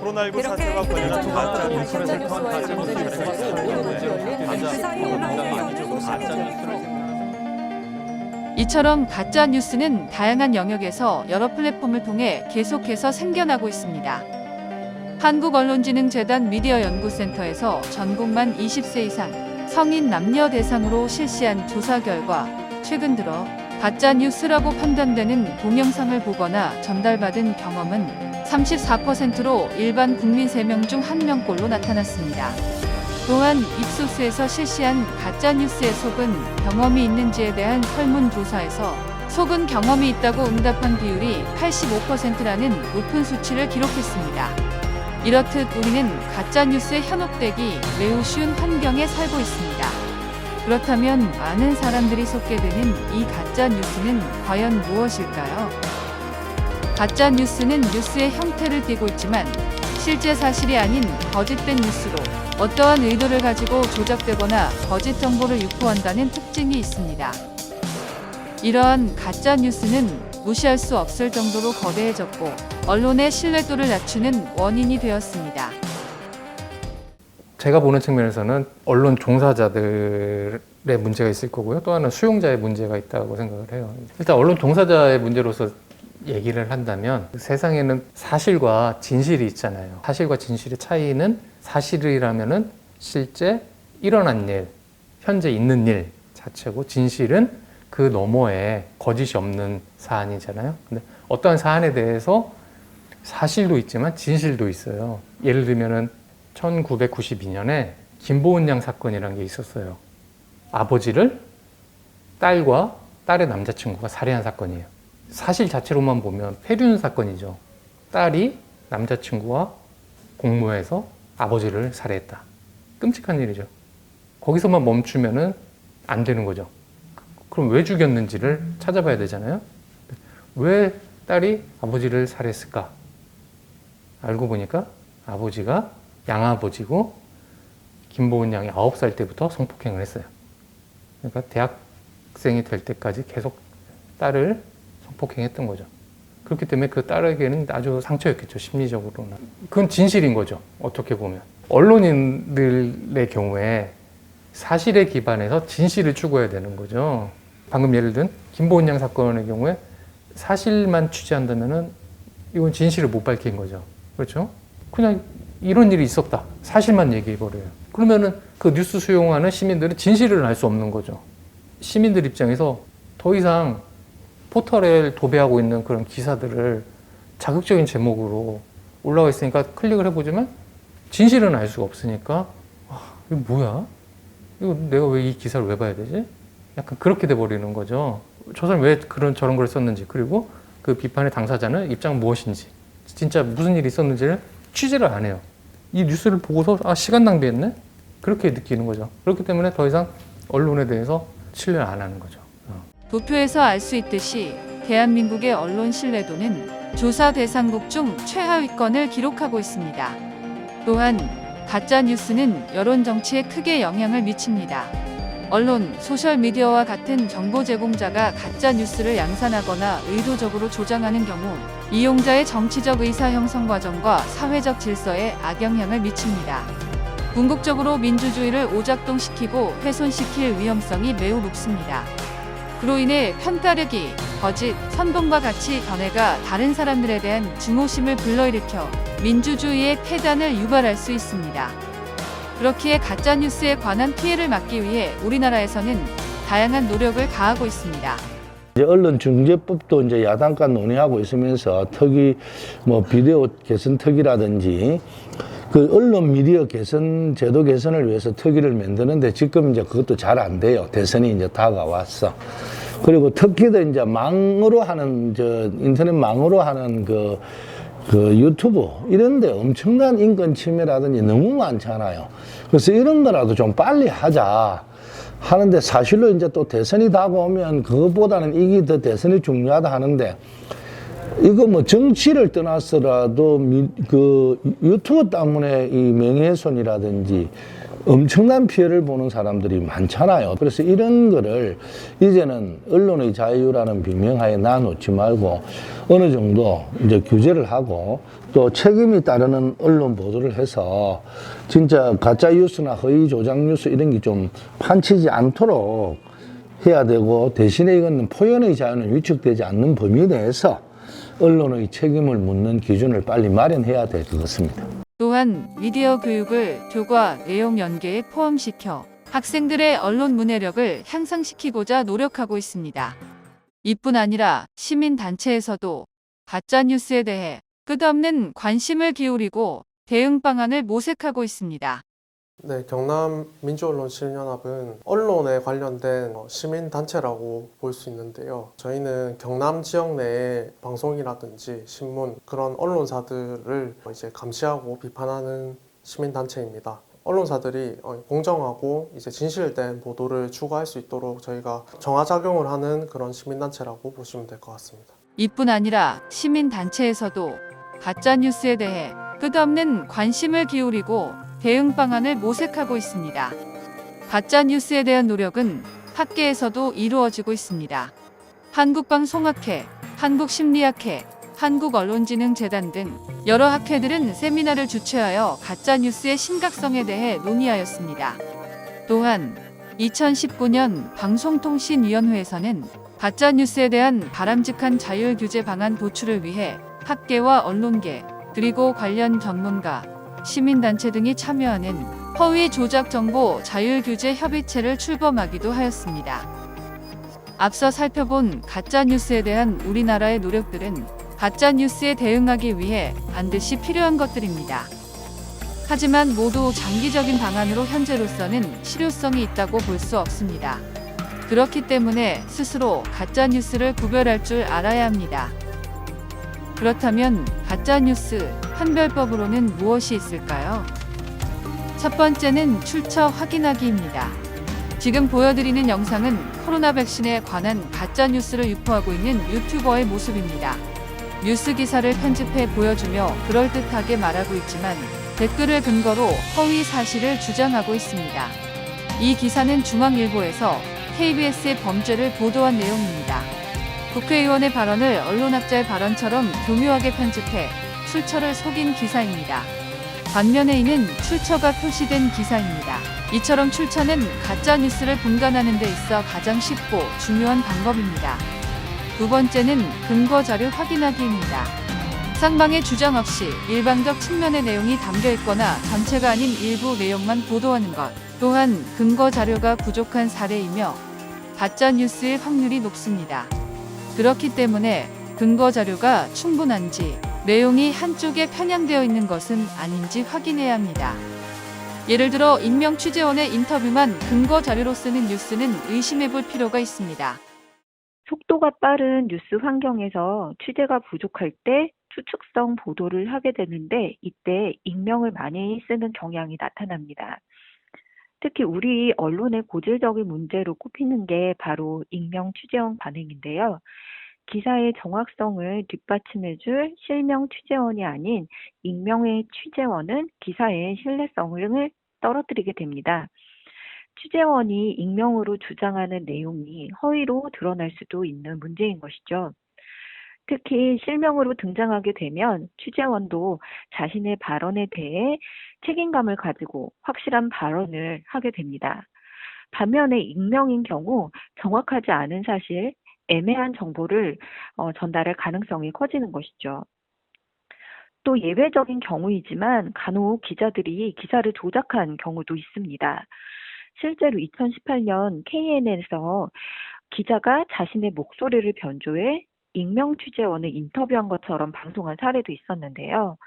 코로나19 사태와 관련한 가짜 뉴스를 가짜 이처럼 가짜 뉴스는 다양한 영역에서 여러 플랫폼을 통해 계속해서 생겨나고 있습니다. 한국언론진흥재단 미디어연구센터에서 전국만 20세 이상 성인 남녀 대상으로 실시한 조사 결과 최근 들어 가짜 뉴스라고 판단되는 동영상을 보거나 전달받은 경험은 34%로 일반 국민 3명 중 1명꼴로 나타났습니다. 또한 입소스에서 실시한 가짜 뉴스에 속은 경험이 있는지에 대한 설문조사에서 속은 경험이 있다고 응답한 비율이 85%라는 높은 수치를 기록했습니다. 이렇듯 우리는 가짜 뉴스에 현혹되기 매우 쉬운 환경에 살고 있습니다. 그렇다면 많은 사람들이 속게 되는 이 가짜 뉴스는 과연 무엇일까요? 가짜 뉴스는 뉴스의 형태를 띠고 있지만 실제 사실이 아닌 거짓된 뉴스로 어떠한 의도를 가지고 조작되거나 거짓 정보를 유포한다는 특징이 있습니다. 이러한 가짜 뉴스는 무시할 수 없을 정도로 거대해졌고 언론의 신뢰도를 낮추는 원인이 되었습니다. 제가 보는 측면에서는 언론 종사자들의 문제가 있을 거고요. 또 하나는 수용자의 문제가 있다고 생각을 해요. 일단 언론 종사자의 문제로서 얘기를 한다면 세상에는 사실과 진실이 있잖아요. 사실과 진실의 차이는 사실이라면은 실제 일어난 일, 현재 있는 일 자체고 진실은 그 너머에 거짓이 없는 사안이잖아요. 근데 어떠한 사안에 대해서 사실도 있지만 진실도 있어요. 예를 들면은 1992년에 김보은 양 사건이라는 게 있었어요. 아버지를 딸과 딸의 남자친구가 살해한 사건이에요. 사실 자체로만 보면 폐륜 사건이죠. 딸이 남자친구와 공모해서 아버지를 살해했다. 끔찍한 일이죠. 거기서만 멈추면은 안 되는 거죠. 그럼 왜 죽였는지를 찾아봐야 되잖아요. 왜 딸이 아버지를 살해했을까? 알고 보니까 아버지가 양아버지고 김보은 양이 9살 때부터 성폭행을 했어요. 그러니까 대학생이 될 때까지 계속 딸을 성폭행했던 거죠. 그렇기 때문에 그 딸에게는 아주 상처였겠죠. 심리적으로는. 그건 진실인 거죠. 어떻게 보면. 언론인들의 경우에 사실에 기반해서 진실을 추구해야 되는 거죠. 방금 예를 든 김보은 양 사건의 경우에 사실만 취재한다면은 이건 진실을 못 밝힌 거죠. 그렇죠? 그냥 이런 일이 있었다. 사실만 얘기해버려요. 그러면은 그 뉴스 수용하는 시민들은 진실을 알 수 없는 거죠. 시민들 입장에서 더 이상 포털에 도배하고 있는 그런 기사들을 자극적인 제목으로 올라와 있으니까 클릭을 해보지만 진실은 알 수가 없으니까 이거 뭐야? 이거 내가 왜 이 기사를 왜 봐야 되지? 약간 그렇게 돼버리는 거죠. 저 사람이 왜 저런 걸 썼는지, 그리고 그 비판의 당사자는 입장은 무엇인지, 진짜 무슨 일이 있었는지를 취재를 안 해요. 이 뉴스를 보고서 시간 낭비했네? 그렇게 느끼는 거죠. 그렇기 때문에 더 이상 언론에 대해서 신뢰를 안 하는 거죠. 도표에서 알 수 있듯이 대한민국의 언론 신뢰도는 조사 대상국 중 최하위권을 기록하고 있습니다. 또한 가짜 뉴스는 여론 정치에 크게 영향을 미칩니다. 언론, 소셜미디어와 같은 정보 제공자가 가짜 뉴스를 양산하거나 의도적으로 조장하는 경우 이용자의 정치적 의사 형성 과정과 사회적 질서에 악영향을 미칩니다. 궁극적으로 민주주의를 오작동시키고 훼손시킬 위험성이 매우 높습니다. 그로 인해 편따르기, 거짓, 선동과 같이 견해가 다른 사람들에 대한 증오심을 불러일으켜 민주주의의 폐단을 유발할 수 있습니다. 그렇기에 가짜뉴스에 관한 피해를 막기 위해 우리나라에서는 다양한 노력을 다하고 있습니다. 이제 언론중재법도 이제 야당과 논의하고 있으면서 특히 비디오 개선 특위라든지 그 언론 미디어 개선 제도 개선을 위해서 특위를 만드는데 지금 이제 그것도 잘 안 돼요. 대선이 이제 다가왔어. 그리고 특히도 이제 망으로 하는 인터넷 망으로 하는 그 유튜브 이런 데 엄청난 인권 침해라든지 너무 많잖아요. 그래서 이런 거라도 좀 빨리 하자 하는데 사실로 이제 또 대선이 다가오면 그것보다는 이게 더 대선이 중요하다 하는데 이거 정치를 떠나서라도 그 유튜브 때문에 이 명예훼손이라든지 엄청난 피해를 보는 사람들이 많잖아요. 그래서 이런 거를 이제는 언론의 자유라는 비명하에 놔놓지 말고 어느 정도 이제 규제를 하고 또 책임이 따르는 언론 보도를 해서 진짜 가짜 뉴스나 허위 조작 뉴스 이런 게 좀 판치지 않도록 해야 되고, 대신에 이거는 표현의 자유는 위축되지 않는 범위 내에서 언론의 책임을 묻는 기준을 빨리 마련해야 될 것 같습니다. 또한 미디어 교육을 교과 내용 연계에 포함시켜 학생들의 언론 문해력을 향상시키고자 노력하고 있습니다. 이뿐 아니라 시민단체에서도 가짜뉴스에 대해 끝없는 관심을 기울이고 대응 방안을 모색하고 있습니다. 네, 경남민주언론시민연합은 언론에 관련된 시민단체라고 볼 수 있는데요. 저희는 경남 지역 내의 방송이라든지 신문, 그런 언론사들을 이제 감시하고 비판하는 시민단체입니다. 언론사들이 공정하고 이제 진실된 보도를 추구할 수 있도록 저희가 정화작용을 하는 그런 시민단체라고 보시면 될 것 같습니다. 이뿐 아니라 시민단체에서도 가짜뉴스에 대해 끝없는 관심을 기울이고 대응 방안을 모색하고 있습니다. 가짜뉴스에 대한 노력은 학계에서도 이루어지고 있습니다. 한국방송학회, 한국심리학회, 한국언론진흥재단 등 여러 학회들은 세미나를 주최하여 가짜뉴스의 심각성에 대해 논의하였습니다. 또한 2019년 방송통신위원회에서는 가짜뉴스에 대한 바람직한 자율 규제 방안 도출을 위해 학계와 언론계, 그리고 관련 전문가, 시민단체 등이 참여하는 허위 조작 정보 자율 규제 협의체를 출범하기도 하였습니다. 앞서 살펴본 가짜뉴스에 대한 우리나라의 노력들은 가짜뉴스에 대응하기 위해 반드시 필요한 것들입니다. 하지만 모두 장기적인 방안으로 현재로서는 실효성이 있다고 볼 수 없습니다. 그렇기 때문에 스스로 가짜뉴스를 구별할 줄 알아야 합니다. 그렇다면 가짜뉴스 판별법으로는 무엇이 있을까요? 첫 번째는 출처 확인하기입니다. 지금 보여드리는 영상은 코로나 백신에 관한 가짜뉴스를 유포하고 있는 유튜버의 모습입니다. 뉴스 기사를 편집해 보여주며 그럴듯하게 말하고 있지만 댓글을 근거로 허위 사실을 주장하고 있습니다. 이 기사는 중앙일보에서 KBS의 범죄를 보도한 내용입니다. 국회의원의 발언을 언론학자의 발언처럼 교묘하게 편집해 출처를 속인 기사입니다. 반면에 이는 출처가 표시된 기사입니다. 이처럼 출처는 가짜뉴스를 분간하는 데 있어 가장 쉽고 중요한 방법입니다. 두 번째는 근거 자료 확인하기입니다. 상방의 주장 없이 일방적 측면의 내용이 담겨 있거나 전체가 아닌 일부 내용만 보도하는 것 또한 근거 자료가 부족한 사례이며 가짜뉴스의 확률이 높습니다. 그렇기 때문에 근거 자료가 충분한지, 내용이 한쪽에 편향되어 있는 것은 아닌지 확인해야 합니다. 예를 들어 익명 취재원의 인터뷰만 근거 자료로 쓰는 뉴스는 의심해 볼 필요가 있습니다. 속도가 빠른 뉴스 환경에서 취재가 부족할 때 추측성 보도를 하게 되는데 이때 익명을 많이 쓰는 경향이 나타납니다. 특히 우리 언론의 고질적인 문제로 꼽히는 게 바로 익명 취재원 관행인데요. 기사의 정확성을 뒷받침해줄 실명 취재원이 아닌 익명의 취재원은 기사의 신뢰성을 떨어뜨리게 됩니다. 취재원이 익명으로 주장하는 내용이 허위로 드러날 수도 있는 문제인 것이죠. 특히 실명으로 등장하게 되면 취재원도 자신의 발언에 대해 책임감을 가지고 확실한 발언을 하게 됩니다. 반면에 익명인 경우 정확하지 않은 사실, 애매한 정보를 전달할 가능성이 커지는 것이죠. 또 예외적인 경우이지만 간혹 기자들이 기사를 조작한 경우도 있습니다. 실제로 2018년 KNN에서 기자가 자신의 목소리를 변조해 익명 취재원을 인터뷰한 것처럼 방송한 사례도 있었는데요.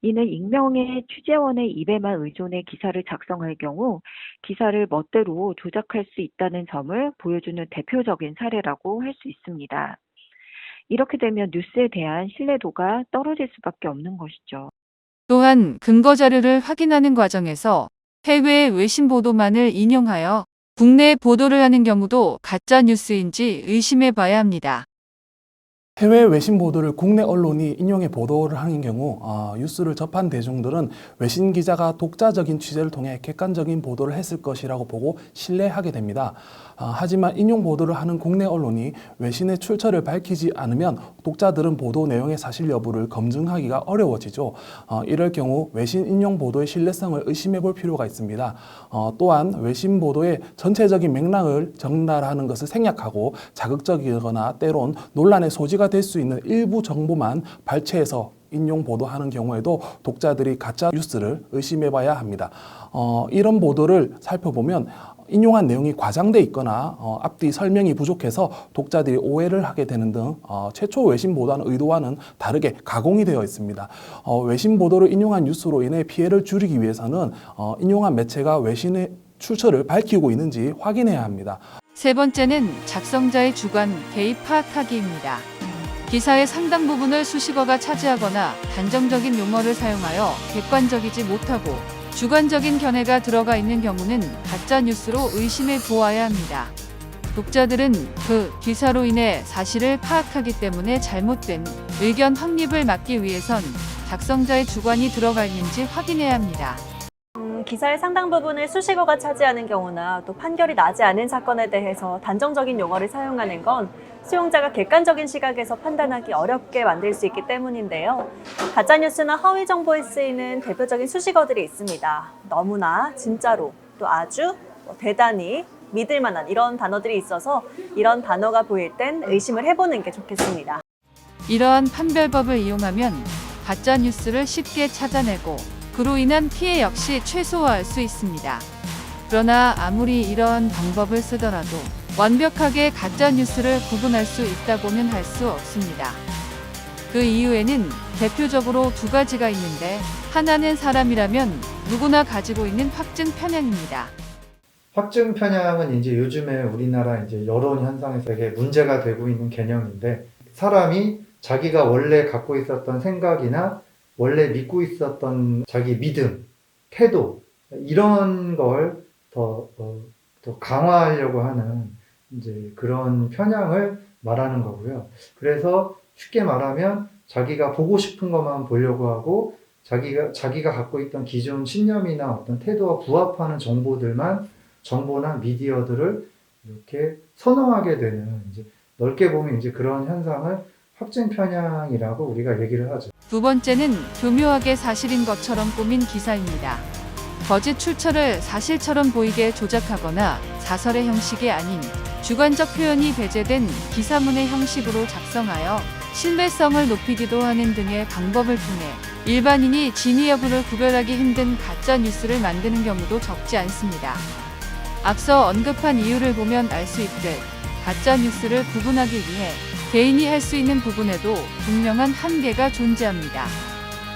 이는 익명의 취재원의 입에만 의존해 기사를 작성할 경우 기사를 멋대로 조작할 수 있다는 점을 보여주는 대표적인 사례라고 할 수 있습니다. 이렇게 되면 뉴스에 대한 신뢰도가 떨어질 수밖에 없는 것이죠. 또한 근거 자료를 확인하는 과정에서 해외의 외신 보도만을 인용하여 국내 보도를 하는 경우도 가짜 뉴스인지 의심해 봐야 합니다. 해외 외신 보도를 국내 언론이 인용해 보도를 하는 경우 뉴스를 접한 대중들은 외신 기자가 독자적인 취재를 통해 객관적인 보도를 했을 것이라고 보고 신뢰하게 됩니다. 하지만 인용 보도를 하는 국내 언론이 외신의 출처를 밝히지 않으면 독자들은 보도 내용의 사실 여부를 검증하기가 어려워지죠. 이럴 경우 외신 인용 보도의 신뢰성을 의심해 볼 필요가 있습니다. 또한 외신 보도의 전체적인 맥락을 전달하는 것을 생략하고 자극적이거나 때론 논란의 소지가 될 수 있는 일부 정보만 발췌해서 인용 보도하는 경우에도 독자들이 가짜 뉴스를 의심해 봐야 합니다. 이런 보도를 살펴보면 인용한 내용이 과장돼 있거나 앞뒤 설명이 부족해서 독자들이 오해를 하게 되는 등 최초 외신 보도하는 의도와는 다르게 가공이 되어 있습니다. 외신 보도를 인용한 뉴스로 인해 피해를 줄이기 위해서는 인용한 매체가 외신의 출처를 밝히고 있는지 확인해야 합니다. 세 번째는 작성자의 주관, 개입 파악하기입니다. 기사의 상당 부분을 수식어가 차지하거나 단정적인 용어를 사용하여 객관적이지 못하고 주관적인 견해가 들어가 있는 경우는 가짜 뉴스로 의심해 보아야 합니다. 독자들은 그 기사로 인해 사실을 파악하기 때문에 잘못된 의견 확립을 막기 위해선 작성자의 주관이 들어가 있는지 확인해야 합니다. 기사의 상당 부분을 수식어가 차지하는 경우나 또 판결이 나지 않은 사건에 대해서 단정적인 용어를 사용하는 건 수용자가 객관적인 시각에서 판단하기 어렵게 만들 수 있기 때문인데요. 가짜뉴스나 허위 정보에 쓰이는 대표적인 수식어들이 있습니다. 너무나, 진짜로, 또 아주, 대단히, 믿을 만한 이런 단어들이 있어서 이런 단어가 보일 땐 의심을 해보는 게 좋겠습니다. 이러한 판별법을 이용하면 가짜 뉴스를 쉽게 찾아내고 그로 인한 피해 역시 최소화할 수 있습니다. 그러나 아무리 이러한 방법을 쓰더라도 완벽하게 가짜 뉴스를 구분할 수 있다고는 할 수 없습니다. 그 이유에는 대표적으로 두 가지가 있는데, 하나는 사람이라면 누구나 가지고 있는 확증 편향입니다. 확증 편향은 이제 요즘에 우리나라 이제 여론 현상에서 되게 문제가 되고 있는 개념인데, 사람이 자기가 원래 갖고 있었던 생각이나 원래 믿고 있었던 자기 믿음, 태도, 이런 걸 더 강화하려고 하는 이제 그런 편향을 말하는 거고요. 그래서 쉽게 말하면 자기가 보고 싶은 것만 보려고 하고 자기가 갖고 있던 기존 신념이나 어떤 태도와 부합하는 정보나 미디어들을 이렇게 선호하게 되는, 이제 넓게 보면 이제 그런 현상을 확증 편향이라고 우리가 얘기를 하죠. 두 번째는 교묘하게 사실인 것처럼 꾸민 기사입니다. 거짓 출처를 사실처럼 보이게 조작하거나 사설의 형식이 아닌 주관적 표현이 배제된 기사문의 형식으로 작성하여 신뢰성을 높이기도 하는 등의 방법을 통해 일반인이 진위 여부를 구별하기 힘든 가짜 뉴스를 만드는 경우도 적지 않습니다. 앞서 언급한 이유를 보면 알 수 있듯 가짜 뉴스를 구분하기 위해 개인이 할 수 있는 부분에도 분명한 한계가 존재합니다.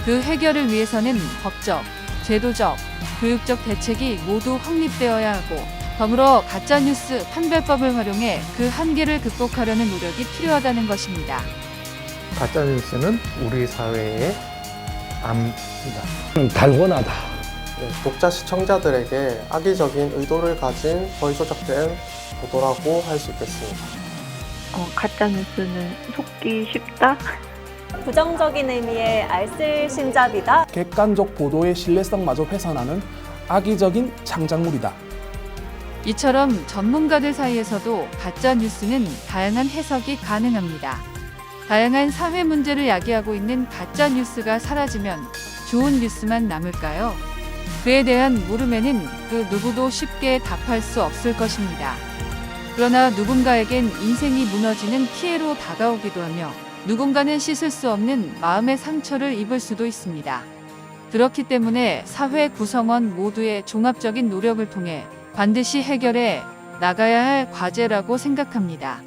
그 해결을 위해서는 법적, 제도적, 교육적 대책이 모두 확립되어야 하고, 더불어 가짜뉴스 판별법을 활용해 그 한계를 극복하려는 노력이 필요하다는 것입니다. 가짜뉴스는 우리 사회의 암입니다. 달고나다. 네, 독자 시청자들에게 악의적인 의도를 가진 허위 조작된 보도라고 할 수 있겠습니다. 가짜뉴스는 속기 쉽다? 부정적인 의미의 알쓸신잡이다. 객관적 보도의 신뢰성마저 훼손하는 악의적인 창작물이다. 이처럼 전문가들 사이에서도 가짜 뉴스는 다양한 해석이 가능합니다. 다양한 사회 문제를 야기하고 있는 가짜 뉴스가 사라지면 좋은 뉴스만 남을까요? 그에 대한 물음에는 그 누구도 쉽게 답할 수 없을 것입니다. 그러나 누군가에겐 인생이 무너지는 피해로 다가오기도 하며 누군가는 씻을 수 없는 마음의 상처를 입을 수도 있습니다. 그렇기 때문에 사회 구성원 모두의 종합적인 노력을 통해 반드시 해결해 나가야 할 과제라고 생각합니다.